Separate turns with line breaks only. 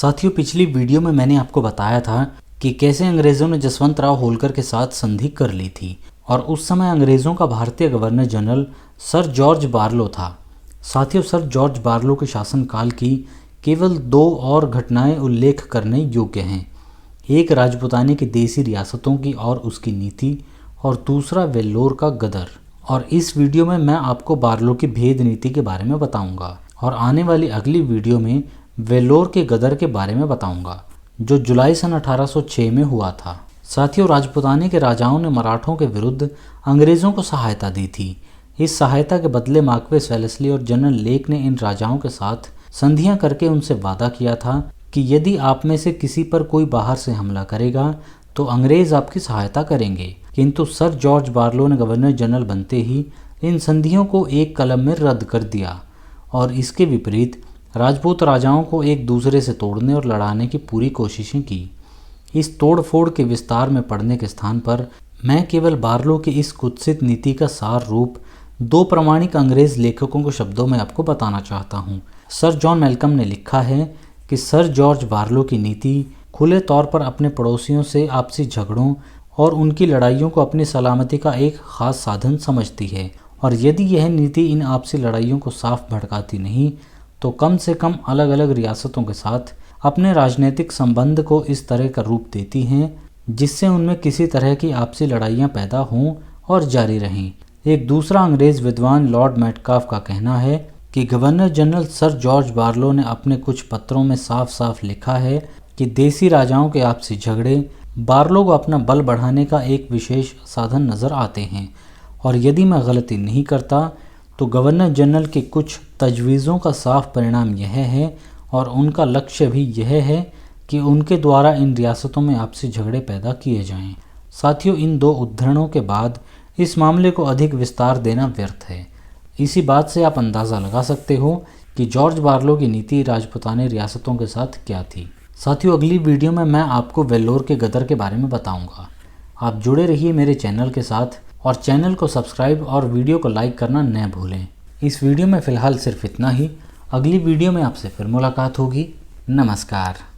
साथियों, पिछली वीडियो में मैंने आपको बताया था कि कैसे अंग्रेज़ों ने जसवंत राव होलकर के साथ संधि कर ली थी और उस समय अंग्रेज़ों का भारतीय गवर्नर जनरल सर जॉर्ज बारलो था। साथियों, सर जॉर्ज बारलो के शासनकाल की केवल दो और घटनाएं उल्लेख करने योग्य हैं। एक राजपूताने की देसी रियासतों की और उसकी नीति, और दूसरा वेल्लोर का गदर। और इस वीडियो में मैं आपको बारलो की भेद नीति के बारे में बताऊंगा और आने वाली अगली वीडियो में वेल्लोर के गदर के बारे में बताऊंगा, जो जुलाई सन 1806 में हुआ था। साथियों, राजपूताने के राजाओं ने मराठों के विरुद्ध अंग्रेज़ों को सहायता दी थी। इस सहायता के बदले मार्क्वेस वेलेस्ली और जनरल लेक ने इन राजाओं के साथ संधियां करके उनसे वादा किया था कि यदि आप में से किसी पर कोई बाहर से हमला करेगा तो अंग्रेज़ आपकी सहायता करेंगे। किंतु सर जॉर्ज बारलो ने गवर्नर जनरल बनते ही इन संधियों को एक कलम में रद्द कर दिया और इसके विपरीत राजपूत राजाओं को एक दूसरे से तोड़ने और लड़ाने की पूरी कोशिशें की। इस तोड़फोड़ के विस्तार में पढ़ने के स्थान पर मैं केवल बारलो की इस कुत्सित नीति का सार रूप दो प्रामाणिक अंग्रेज लेखकों के शब्दों में आपको बताना चाहता हूँ। सर जॉन मैल्कम ने लिखा है कि सर जॉर्ज बारलो की नीति खुले तौर पर अपने पड़ोसियों से आपसी झगड़ों और उनकी लड़ाइयों को अपनी सलामती का एक खास साधन समझती है, और यदि यह नीति इन आपसी लड़ाइयों को साफ भड़काती नहीं तो कम से कम अलग अलग रियासतों के साथ अपने राजनीतिक संबंध को इस तरह का रूप देती हैं जिससे उनमें किसी तरह की आपसी लड़ाइयाँ पैदा हों और जारी रहें। एक दूसरा अंग्रेज विद्वान लॉर्ड मेटकाफ का कहना है कि गवर्नर जनरल सर जॉर्ज बारलो ने अपने कुछ पत्रों में साफ साफ लिखा है कि देसी राजाओं के आपसी झगड़े बारलो को अपना बल बढ़ाने का एक विशेष साधन नज़र आते हैं, और यदि मैं गलती नहीं करता तो गवर्नर जनरल के कुछ तजवीज़ों का साफ परिणाम यह है और उनका लक्ष्य भी यह है कि उनके द्वारा इन रियासतों में आपसी झगड़े पैदा किए जाएं। साथियों, इन दो उद्धरणों के बाद इस मामले को अधिक विस्तार देना व्यर्थ है। इसी बात से आप अंदाज़ा लगा सकते हो कि जॉर्ज बारलो की नीति राजपूताने रियासतों के साथ क्या थी। साथियों, अगली वीडियो में मैं आपको वेल्लोर के गदर के बारे में बताऊंगा। आप जुड़े रहिए मेरे चैनल के साथ और चैनल को सब्सक्राइब और वीडियो को लाइक करना न भूलें। इस वीडियो में फ़िलहाल सिर्फ इतना ही। अगली वीडियो में आपसे फिर मुलाकात होगी। नमस्कार।